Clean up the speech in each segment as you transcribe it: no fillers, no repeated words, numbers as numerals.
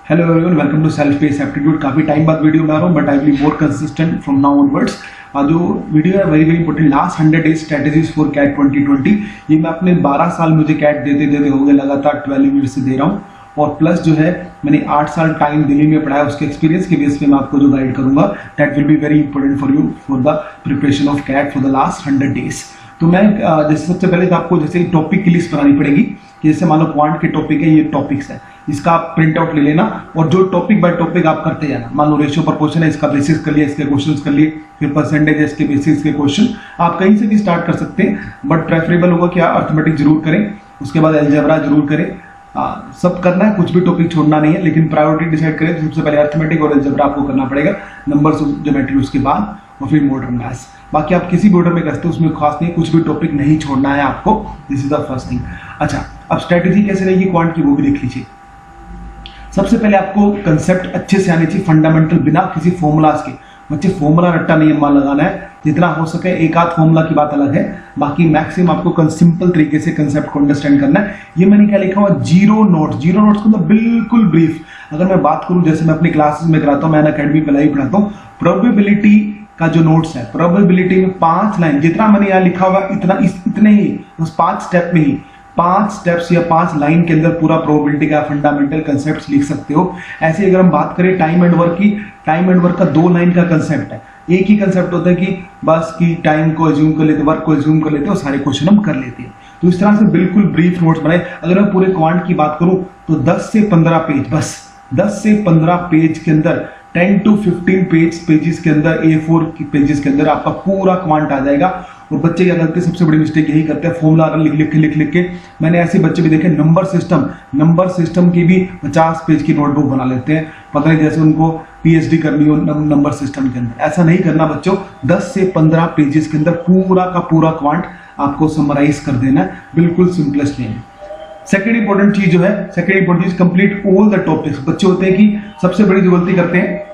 Hello everyone, welcome to self pace aptitude. काफी time बाद video बना रहा हूँ, but I will be more consistent from now onwards. जो वीडियो है very important, last 100 days strategies for CAT 2020। ये मैं अपने 12 साल मुझे कैट देते हो गए, लगातार 12 ईयर से दे रहा हूँ। और प्लस जो है मैंने 8 साल टाइम दिल्ली में पढ़ाया, उसके एक्सपीरियंस के बेस पे मैं आपको जो गाइड करूंगा, that will be very important for you for the preparation of CAT for the last 100 days. तो मैं जैसे सबसे पहले तो आपको जैसे टॉपिक की लिस्ट बनानी पड़ेगी कि जैसे मान लो क्वांट के टॉपिक है, ये टॉपिक्स है, इसका आप प्रिंट आउट ले लेना और जो टॉपिक बाय टॉपिक आप करते जाना। मान लो रेशियो प्रपोर्शन है, इसका बेसिस कर लिया, इसके क्वेश्चंस कर लिए, फिर परसेंटेज है, इसके बेसिस के क्वेश्चन। आप कहीं से भी स्टार्ट कर सकते हैं, बट प्रेफरेबल होगा कि आप अर्थमेटिक जरूर करें, उसके बाद अलजेब्रा जरूर करें। सब करना है, कुछ भी टॉपिक छोड़ना नहीं है, लेकिन प्रायोरिटी डिसाइड करें तो सबसे पहले अर्थमेटिक और अलजेब्रा आपको करना पड़ेगा, नंबर्स ज्योमेट्री उसके बाद, और फिर मॉडर्न मैथ्स। बाकी आप किसी भी ऑर्डर में करते हो, उसमें खास नहीं, कुछ भी टॉपिक नहीं छोड़ना है आपको। This is the first thing. अच्छा, अब स्ट्रेटेजी कैसे रहेगी क्वांट की, वो भी देख लीजिए। सबसे पहले आपको कंसेप्ट अच्छे से आने चाहिए, फंडामेंटल, बिना किसी फॉर्मूलाज के। बच्चे फॉर्मूला रट्टा नहीं अम्मा लगाना है, जितना हो सके एक आध फॉर्मूला की बात अलग है, बाकी मैक्सिमम आपको सिंपल तरीके से कंसेप्ट को अंडरस्टैंड करना है। ये मैंने क्या लिखा हुआ, जीरो नोट्स। जीरो नोट्स को तो बिल्कुल ब्रीफ। अगर मैं बात करूं, जैसे मैं अपनी क्लासेस में कराता हूं, मैं अकेडमी पे लाइव पढ़ाता हूं, प्रोबेबिलिटी का जो नोट्स है, प्रोबेबिलिटी में 5 लाइन, जितना मैंने यहाँ लिखा हुआ इतना इतने ही, उस 5 स्टेप में ही, 5 स्टेप्स या 5 लाइन के अंदर पूरा प्रोबेबिलिटी का फंडामेंटल कंसेप्ट लिख सकते हो। ऐसे अगर हम बात करें टाइम एंड वर्क की, टाइम एंड वर्क का 2 लाइन का कंसेप्ट है। एक ही कंसेप्ट होता है कि बस की टाइम को एज्यूम कर लेते, वर्क को एज्यूम कर लेते और सारे क्वेश्चन हम कर लेते हैं। तो इस तरह से बिल्कुल ब्रीफ नोट्स बनाए। अगर मैं पूरे क्वांट की बात करूं तो 10 से 15 पेज, बस 10 से 15 पेज के अंदर, 10 to 15 पेजेस के अंदर, A4 की पेजेस के अंदर आपका पूरा क्वांट आ जाएगा। और बच्चे क्या करते हैं, सबसे बड़ी मिस्टेक यही करते हैं, फॉर्मूला लिख के। मैंने ऐसे बच्चे भी देखे, नंबर सिस्टम की भी 50 पेज की नोटबुक बना लेते हैं, पता नहीं जैसे उनको PhD करनी हो नंबर सिस्टम के अंदर। ऐसा नहीं करना बच्चों, 10 से 15 पेजेस के अंदर पूरा का पूरा क्वांट आपको समराइज कर देना है, बिल्कुल सिंपलेस्ट वे में। सेकेंड इंपॉर्टेंट चीज जो है, कंप्लीट ऑल द टॉपिक्स। बच्चे होते हैं कि सबसे बड़ी जो गलती करते हैं,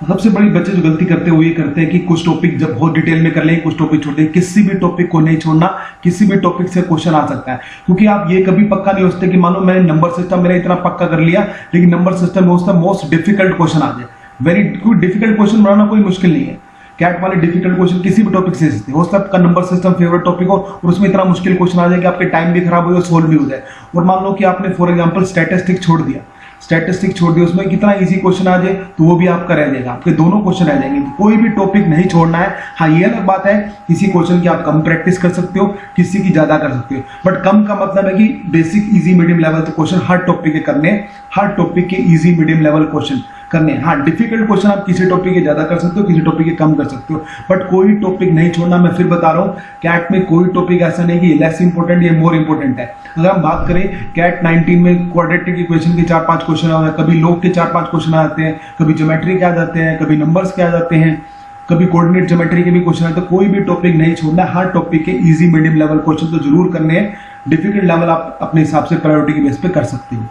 बच्चे जो गलती करते हैं वो ये करते हैं कि कुछ टॉपिक जब बहुत डिटेल में कर लें, कुछ टॉपिक छोड़ दें। किसी भी टॉपिक को नहीं छोड़ना, किसी भी टॉपिक से क्वेश्चन आ सकता है, क्योंकि आप ये कभी पक्का नहीं हो सकते कि मानो मैंने नंबर सिस्टम मेरा इतना पक्का कर लिया, लेकिन नंबर सिस्टम में उसका मोस्ट डिफिकल्ट क्वेश्चन आ जाए। कोई डिफिकल्ट क्वेश्चन बनाना कोई मुश्किल नहीं है। कैट वाले डिफिकल्ट क्वेश्चन किसी भी टॉपिक से सकते हो सकता है, आपका नंबर सिस्टम फेवरेट टॉपिक हो और उसमें इतना मुश्किल क्वेश्चन आ जाए कि आपके टाइम भी खराब हो जाए, सोल्व भी हो जाए। और मान लो कि आपने फॉर एग्जांपल स्टैटिस्टिक्स छोड़ दिया, उसमें कितना इजी क्वेश्चन आ जाए तो वो भी आपका रह जाएगा, आपके दोनों क्वेश्चन रह जाएंगे। तो कोई भी टॉपिक नहीं छोड़ना है। हाँ, ये अलग बात है, किसी क्वेश्चन की आप कम प्रैक्टिस कर सकते हो, किसी की ज्यादा कर सकते हो, बट कम का मतलब है कि बेसिक इजी मीडियम लेवल के क्वेश्चन हर टॉपिक के करने, हर टॉपिक के इजी मीडियम लेवल क्वेश्चन करने। हाँ, डिफिकल्ट क्वेश्चन आप किसी टॉपिक के ज्यादा कर सकते हो, किसी टॉपिक के कम कर सकते हो, बट कोई टॉपिक नहीं छोड़ना। मैं फिर बता रहा हूँ, कैट में कोई टॉपिक ऐसा नहीं कि लेस इंपॉर्टेंट या मोर इंपॉर्टेंट है। अगर हम बात करें कैट 19 में क्वाड्रेटिक इक्वेशन के 4-5 क्वेश्चन आ जाते हैं, कभी लॉग के 4-5 क्वेश्चन आ जाते हैं, कभी ज्योमेट्री के आ जाते हैं, कभी नंबर्स के आ जाते हैं, कभी कोऑर्डिनेट ज्योमेट्री के भी क्वेश्चन आते हैं। कोई भी टॉपिक नहीं छोड़ना, हर टॉपिक के इजी मीडियम लेवल क्वेश्चन तो जरूर करने हैं। डिफिकल्ट लेवल आप अपने हिसाब से प्रायोरिटी के बेस पे कर सकते हो।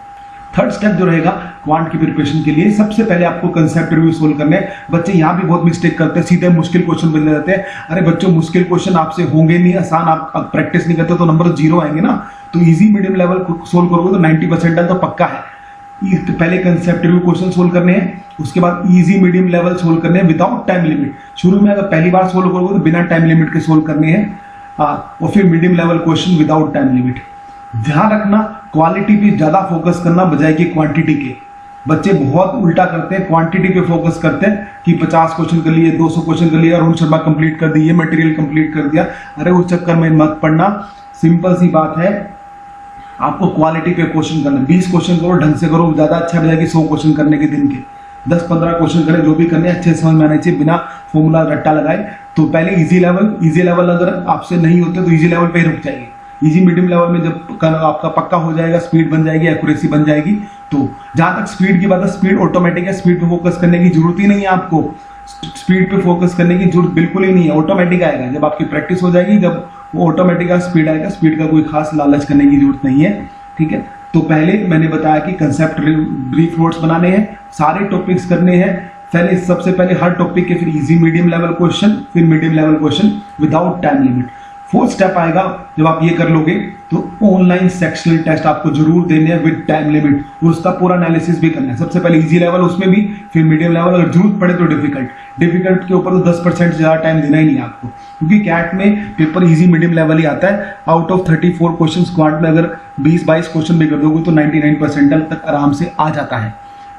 थर्ड स्टेप जो रहेगा क्वांट की प्रिपरेशन के लिए, सबसे पहले आपको कंसेप्ट रिव्यू सोल्व करने हैं। बच्चे यहाँ भी बहुत मिस्टेक करते हैं, सीधे मुश्किल क्वेश्चन बन जाते हैं। अरे बच्चों, मुश्किल क्वेश्चन आपसे होंगे नहीं, आसान आप प्रैक्टिस नहीं करते तो नंबर 0 आएंगे ना। तो इजी मीडियम लेवल सोल्व करोगे तो 90% तो पक्का है। पहले कंसेप्ट रिव्यू क्वेश्चन सोल्व करने हैं, उसके बाद इजी मीडियम लेवल सोल्व करने हैं विदाउट टाइम लिमिट। शुरू में अगर पहली बार सोल्व करोगे तो बिना टाइम लिमिट के सोल्व करने हैं, और फिर medium level question without time limit. ध्यान रखना, क्वालिटी पे ज्यादा फोकस करना बजाय कि क्वांटिटी के। बच्चे बहुत उल्टा करते हैं, क्वांटिटी पे फोकस करते हैं कि 50 क्वेश्चन कर लिए, 200 क्वेश्चन कर लिए, अरुण शर्मा कंप्लीट कर दी, ये मटेरियल कंप्लीट कर दिया। अरे उस चक्कर में मत पढ़ना। सिंपल सी बात है, आपको क्वालिटी पे क्वेश्चन करना। 20 क्वेश्चन करो, ढंग से करो, ज्यादा अच्छा बजाय कि 100 क्वेश्चन करने के दिन के। 10-15 क्वेश्चन करें, जो भी करने अच्छे समझ में आने चाहिए, बिना फॉर्मूला रट्टा लगाए। तो पहले इजी लेवल अगर आपसे नहीं होते तो इजी लेवल पे ही रुक जाइए। इजी मीडियम लेवल में जब आपका पक्का हो जाएगा, स्पीड बन जाएगी, एक्यूरेसी बन जाएगी। तो जहां तक स्पीड की बात है, स्पीड ऑटोमेटिक है, स्पीड पे फोकस करने की जरूरत ही नहीं है आपको। स्पीड पे फोकस करने की जरूरत बिल्कुल ही नहीं है, ऑटोमेटिक आएगा। जब आपकी प्रैक्टिस हो जाएगी, जब वो ऑटोमेटिक स्पीड आएगा, स्पीड का कोई खास लालच करने की जरूरत नहीं है। ठीक है, तो पहले मैंने बताया कि कंसेप्ट ब्रीफ नोट्स बनाने हैं, सारे टॉपिक्स करने हैं। पहले सबसे पहले हर टॉपिक के फिर इजी मीडियम लेवल क्वेश्चन, फिर medium level question without time limit. Fourth step आएगा, जब आप ये कर लोगे तो ऑनलाइन सेक्शनल टेस्ट आपको जरूर देने हैं विद टाइम लिमिट, उसका पूरा एनालिसिस भी करना है। सबसे पहले इजी लेवल, उसमें भी, फिर मीडियम लेवल, अगर जरूरत पड़े तो डिफिकल्ट के ऊपर तो 10% से ज्यादा टाइम देना ही नहीं है आपको, क्योंकि कैट में पेपर इजी मीडियम लेवल ही आता है। आउट ऑफ 34 क्वेश्चन क्वांट में अगर 20-22 क्वेश्चन भी कर दोगे तो 99% तक आराम से आ जाता है।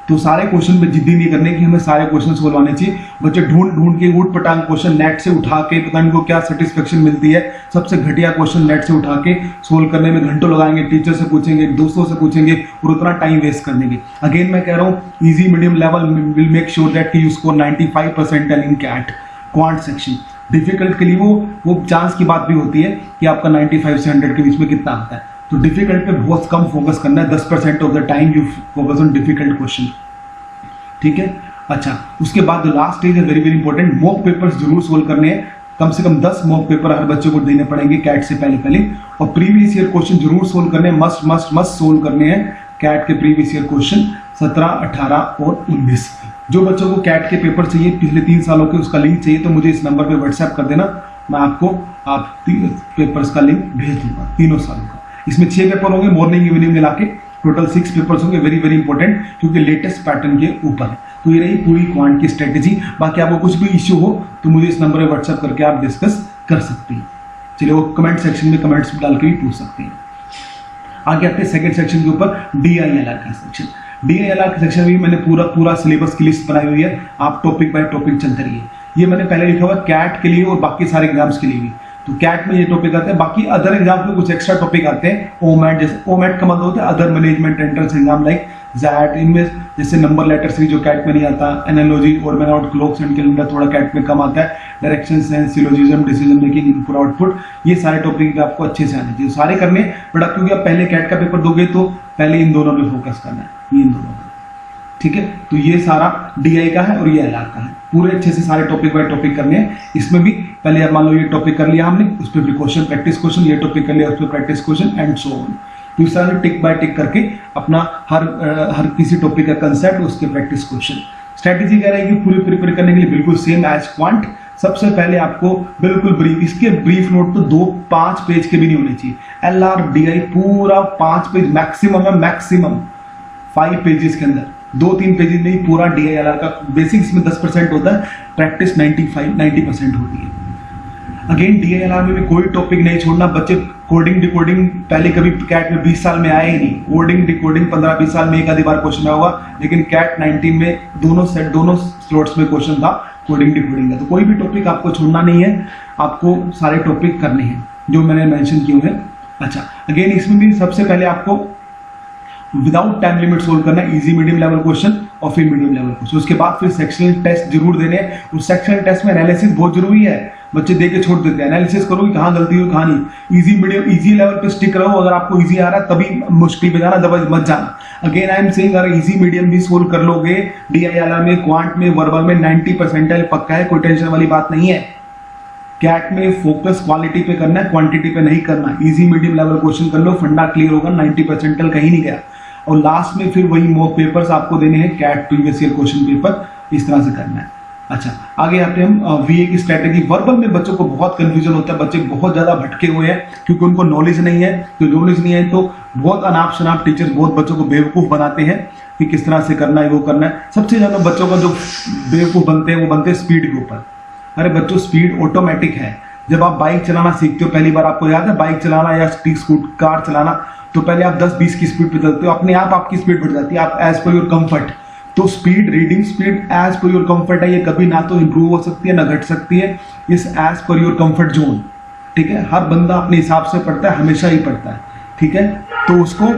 तो सारे क्वेश्चन पे जिद्दी नहीं करने की, हमें सारे क्वेश्चन सोल्व आने चाहिए। बच्चे ढूंढ के ऊट पटांग क्वेश्चन नेट से उठा के, पता नहीं को क्या सेटिस्फेक्शन मिलती है, सबसे घटिया क्वेश्चन नेट से उठा के सोल्व करने में घंटों लगाएंगे, टीचर से पूछेंगे, दोस्तों से पूछेंगे और उतना टाइम वेस्ट कर देंगे। अगेन मैं कह रहा हूँ, easy medium level will make sure that you score 95% in CAT quant section. Difficult के लिए वो चांस की बात भी होती है कि आपका 95 से 100 के बीच में कितना आता है। तो डिफिकल्ट पे बहुत कम फोकस करना है, 10% of the time you focus on difficult question, ठीक है। अच्छा, उसके बाद लास्ट स्टेज है very very important, mock papers जरूर सोल्व करने हैं। कम से कम 10 मॉक पेपर हर बच्चे को देने पड़ेंगे कैट से पहले, और प्रीवियस ईयर क्वेश्चन जरूर सोल्व करने हैं, मस्ट सोल्व करने हैं कैट के प्रीवियस ईयर क्वेश्चन 17, 18 और 19। जो बच्चों को कैट के पेपर चाहिए पिछले 3 सालों के, उसका लिंक चाहिए तो मुझे इस नंबर पे व्हाट्सएप कर देना, मैं आपको पेपर्स का लिंक भेज दूंगा, 3 सालों का। इसमें 6 पेपर होंगे, मॉर्निंग इवनिंग मिला के टोटल 6 पेपर्स होंगे, वेरी वेरी इंपॉर्टेंट, क्योंकि लेटेस्ट पैटर्न के ऊपर है। तो ये रही पूरी क्वांट की स्ट्रेटेजी। बाकी आपको कुछ भी इश्यू हो तो मुझे इस नंबर पर व्हाट्सएप करके आप डिस्कस कर सकते हैं। चलिए, वो कमेंट सेक्शन में कमेंट्स डाल के भी पूछ सकते हैं। आगे आते हैं सेकंड सेक्शन के ऊपर, DILR का सेक्शन। DILR के सेक्शन में मैंने पूरा सिलेबस की लिस्ट बनाई हुई है, आप टॉपिक बाय टॉपिक चलते रहिए। ये मैंने पहले लिखा हुआ कैट के लिए और बाकी सारे एग्जाम्स के लिए भी। तो कैट में ये टॉपिक आते हैं, बाकी अदर एग्जाम में कुछ एक्स्ट्रा टॉपिक आते हैं। ओमैट, जैसे ओमैट का मतलब होता है other management entrance exam like that, इनमें जैसे नंबर लेटर सीरीज जो कैट में नहीं आता, एनालॉजी और man out, clocks and calendar थोड़ा कैट में कम आता है, direction sense, syllogism, decision making, input output, ये सारे टॉपिक भी आपको अच्छे से आने चाहिए, सारे करने। बट अब क्योंकि आप पहले कैट का पेपर दोगे तो पहले इन दोनों पे फोकस करना है, ये इन दोनों पे, ठीक है। तो ये सारा DI का है और ये LR का है, पूरे अच्छे से सारे टॉपिक बाय टॉपिक करने हैं। इसमें भी पहले मान लो ये टॉपिक कर लिया हमने, उस पर क्वेश्चन प्रैक्टिस क्वेश्चन, ये टॉपिक कर लिया उस पर practice question and so on. तो इस तरह से टिक बाय टिक करके अपना हर किसी टॉपिक का कंसेप्ट, उसके प्रैक्टिस क्वेश्चन। स्ट्रेटेजी क्या रहेगी पूरी प्रिपेयर करने के लिए, बिल्कुल सेम एज क्वांट। सबसे पहले आपको बिल्कुल ब्रीफ, इसके ब्रीफ नोट तो 2-5 पेज के भी नहीं होने चाहिए। LR DI पूरा 5 पेज मैक्सिमम है, मैक्सिमम 5 पेजेस के अंदर, 2-3 पेजेस में ही पूरा DILR का बेसिक, इसमें 10% होता है, प्रैक्टिस 90% होती है। अगेन DILR में भी कोई टॉपिक नहीं छोड़ना। बच्चे कोडिंग डिकोडिंग पहले कभी कैट में 20 साल में आए ही नहीं, कोडिंग डिकोडिंग 15-20 साल में एक आधी बार क्वेश्चन आया होगा, लेकिन कैट 19 में दोनों स्लॉट्स में क्वेश्चन था कोडिंग डिकोडिंग का। तो कोई भी टॉपिक आपको छोड़ना नहीं है, आपको सारे टॉपिक करने हैं जो मैंने मेंशन किए हैं। अच्छा, अगेन इसमें भी सबसे पहले आपको विदाउट टाइम लिमिट सोल्व करना है, इजी मीडियम लेवल क्वेश्चन और फिर मीडियम लेवल क्वेश्चन। उसके बाद फिर सेक्शनल टेस्ट जरूर देने हैं। उस सेक्शनल टेस्ट में एनालिसिस बहुत जरूरी है, बच्चे दे के छोड़ देते हैं। एनालिसिस करो कि कहाँ गलती हुई कहाँ नहीं। इजी मीडियम इजी लेवल पे स्टिक रहो, अगर आपको इजी आ रहा है तभी मुश्किल पे जाना, दबा मत जाना। अगेन आई एम सेइंग, अगर इजी मीडियम भी सोल्व कर लोगे DILR में, क्वांट में, वर्बल में 90% पक्का है, कोई टेंशन वाली बात नहीं है। कैट में फोकस क्वालिटी पे करना है, क्वांटिटी पे नहीं करना। इजी मीडियम लेवल क्वेश्चन कर लो, फंडा क्लियर होगा, 90% कहीं नहीं गया। और लास्ट में फिर वही मॉक पेपर्स आपको देने हैं, CAT previous year question paper, इस तरह से करना है। अच्छा, आगे आते हैं हम VA की स्ट्रेटेजी। वर्बल में बच्चों को बहुत कंफ्यूजन होता है, बच्चे बहुत ज्यादा भटके हुए हैं क्योंकि उनको नॉलेज नहीं है। तो नॉलेज नहीं है तो बहुत अनाप शनाप टीचर्स बहुत बच्चों को बेवकूफ बनाते हैं कि किस तरह से करना है, वो करना है। सबसे ज्यादा बच्चों का जो बेवकूफ बनते हैं वो बनते हैं स्पीड के ऊपर। अरे बच्चों, स्पीड ऑटोमेटिक है। जब आप बाइक चलाना सीखते हो, पहली बार आपको याद है बाइक चलाना या कार चलाना, तो पहले आप 10-20 की स्पीड पे चलते हो, अपने आप आपकी स्पीड बढ़ जाती है, आप एज पर योर कंफर्ट। तो speed, reading speed as per your comfort है, ये कभी ना तो इंप्रूव हो सकती है ना घट सकती है, इस as per your comfort zone. ठीक है, हर बंदा अपने हिसाब से पढ़ता है, हमेशा ही पढ़ता है। ठीक है, तो उसको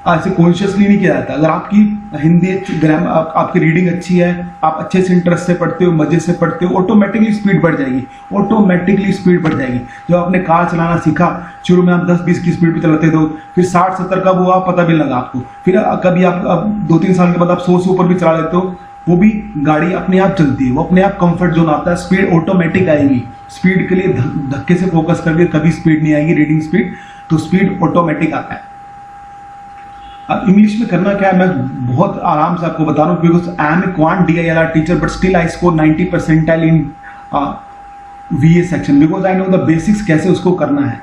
ऐसे कॉन्शियसली नहीं किया जाता। अगर आपकी हिंदी ग्रामर, आपकी रीडिंग अच्छी है, आप अच्छे से इंटरेस्ट से पढ़ते हो, मजे से पढ़ते हो, ऑटोमेटिकली स्पीड बढ़ जाएगी, ऑटोमेटिकली स्पीड बढ़ जाएगी। जब आपने कार चलाना सीखा, शुरू में आप 10-20 की स्पीड पे चलाते थे, फिर 60-70 कब हुआ पता भी लगा आपको, फिर कभी आप 2-3 साल के बाद आप 100 से ऊपर भी चला लेते हो, वो भी गाड़ी अपने आप चलती है, वो अपने आप कंफर्ट जोन आता है, स्पीड ऑटोमेटिक आएगी। स्पीड के लिए धक्के से फोकस करके कभी स्पीड नहीं आएगी, रीडिंग स्पीड, तो स्पीड ऑटोमेटिक आता है। अब इंग्लिश में करना क्या है, मैं बहुत आराम से आपको बता रहा हूँ, because I am a quant DILR teacher but still I score 90 percentile in VA सेक्शन, because I know the basics कैसे उसको करना है।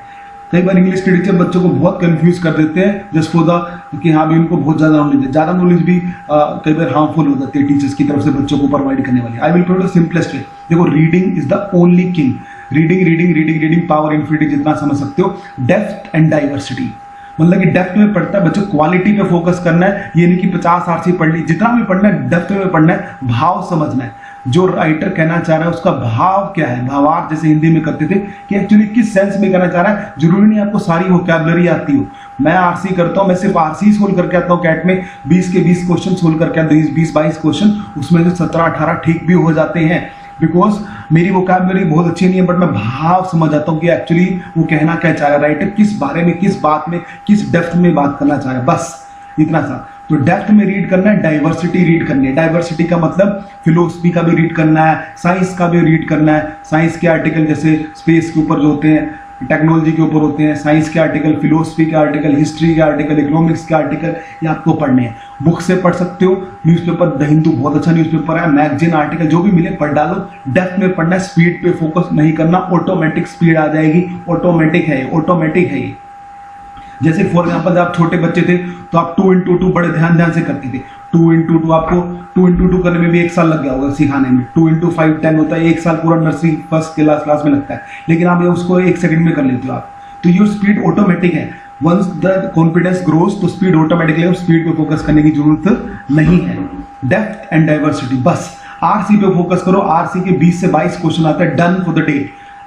कई बार इंग्लिश के टीचर बच्चों को बहुत कंफ्यूज कर देते हैं जस्ट फॉर द कि हाँ भी उनको बहुत ज़्यादा नॉलेज है। ज़्यादा नॉलेज भी कई बार हार्मफुल हो जाती है टीचर्स की तरफ से बच्चों को प्रोवाइड करने वाली। I will provide the simplest way. देखो, reading is the only king. Reading reading reading reading, power infinity, जितना समझ सकते हो। डेप्थ एंड डाइवर्सिटी, मतलब कि डेप्थ में पढ़ता है बच्चों, क्वालिटी पे फोकस करना है। ये नहीं कि 50 आरसी पढ़ ली, जितना भी पढ़ना है डेप्थ में पढ़ना है, भाव समझना है। जो राइटर कहना चाह रहा है उसका भाव क्या है, भावार्थ जैसे हिंदी में करते थे कि एक्चुअली किस सेंस में कहना चाह रहा है। जरूरी नहीं आपको सारी वोकैबुलरी आती हो। मैं आरसी करता हूँ, मैं सिर्फ आरसी सोल्व करके आता हूँ कैट में, 20 के 20 क्वेश्चन सोल्व करके आता हूँ, 20-22 क्वेश्चन, उसमें से 17-18 ठीक भी हो जाते हैं, बिकॉज मेरी वोकैबुलरी बहुत अच्छी नहीं है, बट मैं भाव समझ आता हूँ कि एक्चुअली वो कहना क्या चाह रहा है, राइटर किस बारे में, किस बात में, किस डेप्थ में बात करना चाह रहा है, बस इतना सा। तो डेप्थ में रीड करना है, डाइवर्सिटी रीड करनी है। डाइवर्सिटी का मतलब फिलोसफी का भी रीड करना है, साइंस का भी रीड करना है। साइंस के आर्टिकल जैसे स्पेस के ऊपर जो होते हैं, टेक्नोलॉजी के ऊपर होते हैं, साइंस के आर्टिकल, फिलोसफी के आर्टिकल, हिस्ट्री के आर्टिकल, इकोनॉमिक्स के आर्टिकल, ये आपको पढ़ने हैं। बुक से पढ़ सकते हो, न्यूज़पेपर, द हिंदू बहुत अच्छा न्यूज़पेपर है, मैगजीन, आर्टिकल जो भी मिले पढ़ डालो। डेप्थ में पढ़ना है, स्पीड पे फोकस नहीं करना, ऑटोमेटिक स्पीड आ जाएगी। ऑटोमेटिक है, ऑटोमेटिक है ये। जैसे फॉर एग्जाम्पल जब आप छोटे बच्चे थे तो आप 2x2 बड़े ध्यान से करते थे। 2x2 आपको 2x2 करने में भी 1 साल लग गया होगा सिखाने में। 2x5 10 होता है, 1 साल पूरा नर्सरी फर्स्ट क्लास में लगता है, लेकिन आप ये उसको 1 सेकंड में कर लेते हो आप। तो ये स्पीड ऑटोमेटिक है। वंस द कॉन्फिडेंस ग्रोज तो स्पीड ऑटोमेटिकली, स्पीड पे फोकस करने की जरूरत नहीं है। डेप्थ एंड डाइवर्सिटी, बस आरसी पे फोकस करो। आरसी के 20 से 22 क्वेश्चन आते हैं, डन फॉर द डे।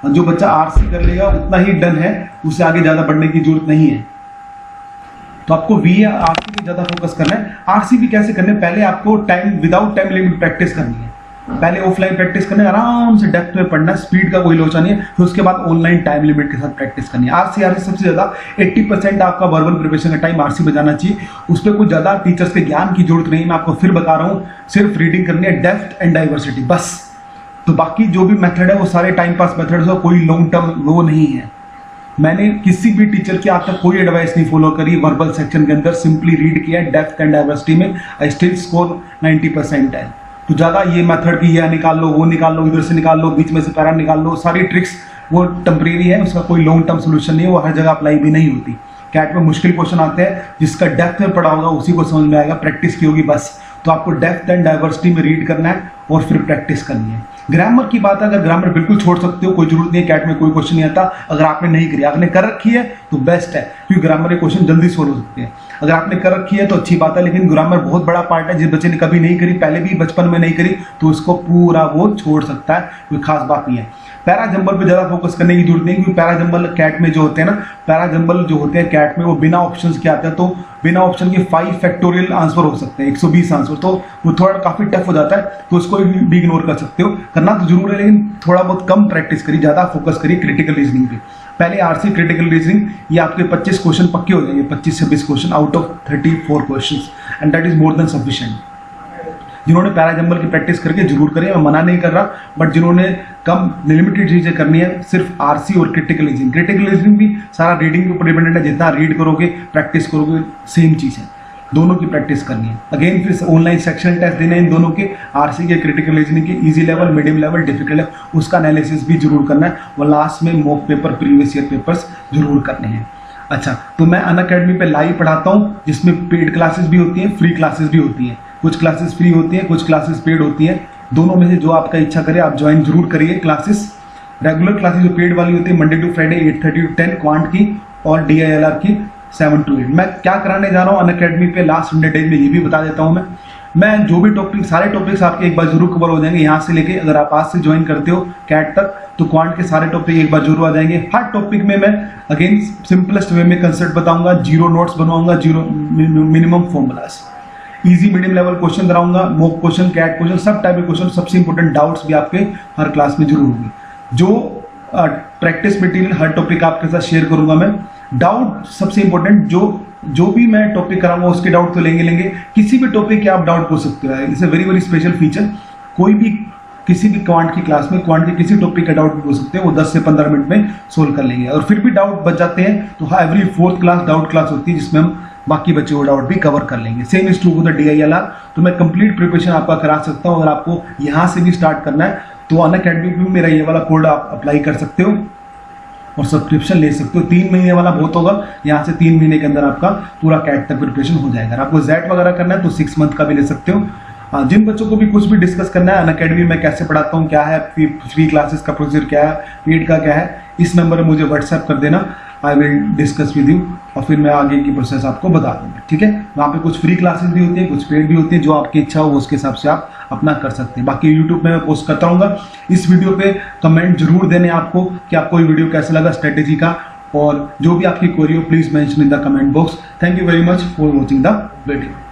जो बच्चा आरसी कर लेगा उतना ही डन है, उससे आगे ज्यादा बढ़ने की जरूरत नहीं है। तो आपको वी आरसी पे ज्यादा फोकस करना है। आरसी भी कैसे करना है, पहले आपको time without time limit practice करनी है। पहले ऑफलाइन प्रैक्टिस करना है, आराम से डेप्थ में पढ़ना, स्पीड का कोई लोचा नहीं है। फिर उसके बाद ऑनलाइन टाइम लिमिट के साथ प्रैक्टिस करनी है। आरसी सबसे ज्यादा 80% आपका वर्बल प्रिपरेशन का टाइम आरसी में जाना चाहिए। उस पर कुछ ज्यादा टीचर्स के ज्ञान की जरूरत नहीं, मैं आपको फिर बता रहा हूँ। सिर्फ रीडिंग करनी है, डेप्थ एंड डाइवर्सिटी, बस। तो बाकी जो भी मेथड है वो सारे टाइम पास मेथड्स है, कोई लॉन्ग टर्म वो नहीं है। मैंने किसी भी टीचर की आज तक कोई एडवाइस नहीं फॉलो करी वर्बल सेक्शन के अंदर, सिंपली रीड किया। डेप्थ एंड डाइवर्सिटी में आई स्टिल स्कोर 90% है। तो ज़्यादा ये मेथड की यह निकाल लो, वो निकाल लो, इधर से निकाल लो, बीच में से पैरा निकाल लो, सारी ट्रिक्स वो टेम्परेरी है, उसका कोई लॉन्ग टर्म सोल्यूशन नहीं है, वो हर जगह अप्लाई भी नहीं होती। कैट में मुश्किल क्वेश्चन आते हैं, जिसका डेप्थ में पढ़ा होगा उसी को समझ में आएगा, प्रैक्टिस की होगी बस। तो आपको डेप्थ एंड डाइवर्सिटी में रीड करना है और फिर प्रैक्टिस करनी है। ग्रामर की बात है, अगर ग्रामर बिल्कुल छोड़ सकते हो, कोई जरूरत नहीं है, कैट में कोई क्वेश्चन नहीं आता। अगर आपने नहीं करी, आपने कर रखी है तो बेस्ट है, क्योंकि ग्रामर के क्वेश्चन जल्दी सोल्व हो सकते हैं। अगर आपने कर रखी है तो अच्छी बात है, लेकिन ग्रामर बहुत बड़ा पार्ट है। जिस बच्चे ने कभी नहीं करी, पहले भी बचपन में नहीं करी, तो उसको पूरा वो छोड़ सकता है, कोई खास बात नहीं है। पैरा जंबल पे ज्यादा फोकस करने की जरूरत नहीं, क्योंकि पैरा जंबल कैट में जो होते हैं ना, पैरा जंबल जो होते हैं कैट में, वो बिना ऑप्शंस के आते हैं। तो बिना ऑप्शन के 5 फैक्टोरियल आंसर हो सकते हैं, 120 आंसर, तो वो थोड़ा काफी टफ हो जाता है, तो उसको भी इग्नोर कर सकते हो। करना तो जरूर है, लेकिन थोड़ा बहुत कम प्रैक्टिस करिए, ज्यादा फोकस करिए क्रिटिकल रीजनिंग पे। पहले आरसी क्रिटिकल रीजनिंग, ये आपके 25 क्वेश्चन पक्के हो जाएंगे, 25 से 20 question out of 34 questions, and that is more than sufficient. जिन्होंने पैरा जंबल की प्रैक्टिस करके जरूर करें, मैं मना नहीं कर रहा, बट जिन्होंने कम लिमिटेड चीजें करनी है, सिर्फ आरसी और क्रिटिकल रीजनिंग। क्रिटिकल रीजनिंग भी सारा रीडिंग के ऊपर डिपेंडेंट है, जितना रीड करोगे प्रैक्टिस करोगे सेम चीज है, दोनों की प्रैक्टिस करनी है। अगेन फिर ऑनलाइन सेक्शन टेस्ट देना है इन दोनों के, आरसी के, क्रिटिकल रीजनिंग के, easy level, medium level, difficult level, उसका एनालिसिस भी जरूर करना है। और लास्ट में mock paper, previous year papers जरूर करने हैं। अच्छा, तो मैं अनअकैडमी पे लाइव पढ़ाता हूँ, जिसमें पेड क्लासेस भी होती हैं, फ्री क्लासेस भी होती हैं। कुछ क्लासेस फ्री होती हैं, कुछ क्लासेस पेड होती हैं। दोनों में से जो आपका इच्छा करे आप ज्वाइन जरूर करिए क्लासेस। रेगुलर क्लासेस जो पेड वाली होती है, Monday to Friday 8:30 to 10 quant की, और DILR की 7 to 8। मैं क्या कराने जा रहा हूँ अनअकैडमी पे लास्ट 100 डेज में, ये भी बता देता हूँ। मैं जो भी टॉपिक, सारे टॉपिक्स आपके एक बार जरूर कवर हो जाएंगे, यहाँ से लेके अगर आप आज से ज्वाइन करते हो कैट तक, तो क्वांट के सारे टॉपिक एक बार जरूर आ जाएंगे। हर टॉपिक में मैं अगेन सिंपलेस्ट वे में कंसेप्ट बताऊंगा, 0 नोट्स बनवाऊंगा, 0 minimum formulas, easy medium level question कराऊंगा, मॉक क्वेश्चन, कैट क्वेश्चन, सब टाइप के क्वेश्चन। सबसे इंपॉर्टेंट डाउट्स भी आपके हर क्लास में जरूर होंगे। जो प्रैक्टिस मटेरियल हर टॉपिक आपके साथ शेयर करूंगा मैं। डाउट सबसे इंपॉर्टेंट, जो भी मैं टॉपिक कराऊंगा उसके डाउट तो लेंगे। किसी भी टॉपिक के आप डाउट पूछ सकते हो, it's a very very special feature. कोई भी किसी भी क्वांट की क्लास में क्वांट के किसी टॉपिक का डाउट भी पूछ सकते हैं, वो 10 से 15 मिनट में सोल्व कर लेंगे। और फिर भी डाउट बच जाते हैं तो हाँ, every 4th class doubt class होती है, जिसमें हम बाकी बच्चे वो डाउट भी कवर कर लेंगे। Same is true for the DILR। तो मैं कंप्लीट प्रिपरेशन आपका करा सकता हूँ। अगर आपको यहाँ से भी स्टार्ट करना है तो अनअकैडमी में मेरा ये वाला कोड आप अप्लाई कर सकते हो और सब्सक्रिप्शन ले सकते हो। 3 महीने वाला बहुत होगा, यहाँ से 3 महीने के अंदर आपका पूरा कैट तक प्रिपरेशन हो जाएगा। अगर आपको जेट वगैरह करना है तो 6 मंथ का भी ले सकते हो। जिन बच्चों को भी कुछ भी डिस्कस करना है अनअकैडमी में कैसे पढ़ाता हूँ, क्या है फ्री क्लासेस का प्रोसीजर, क्या है पेड का क्या है, इस नंबर पर मुझे व्हाट्सएप कर देना, I will discuss with you और फिर मैं आगे की प्रोसेस आपको बता दूंगा। ठीक है, वहाँ पे कुछ फ्री क्लासेस भी होती है, कुछ पेड भी होती है, जो आपकी इच्छा हो उसके हिसाब से आप अपना कर सकते हैं। बाकी यूट्यूब में मैं पोस्ट करता रहूँगा। इस वीडियो पे कमेंट जरूर देने आपको कि आपको ये वीडियो कैसा लगा स्ट्रेटेजी का, और जो भी आपकी क्वेरी हो please mention in the comment box. Thank you very much for watching the video.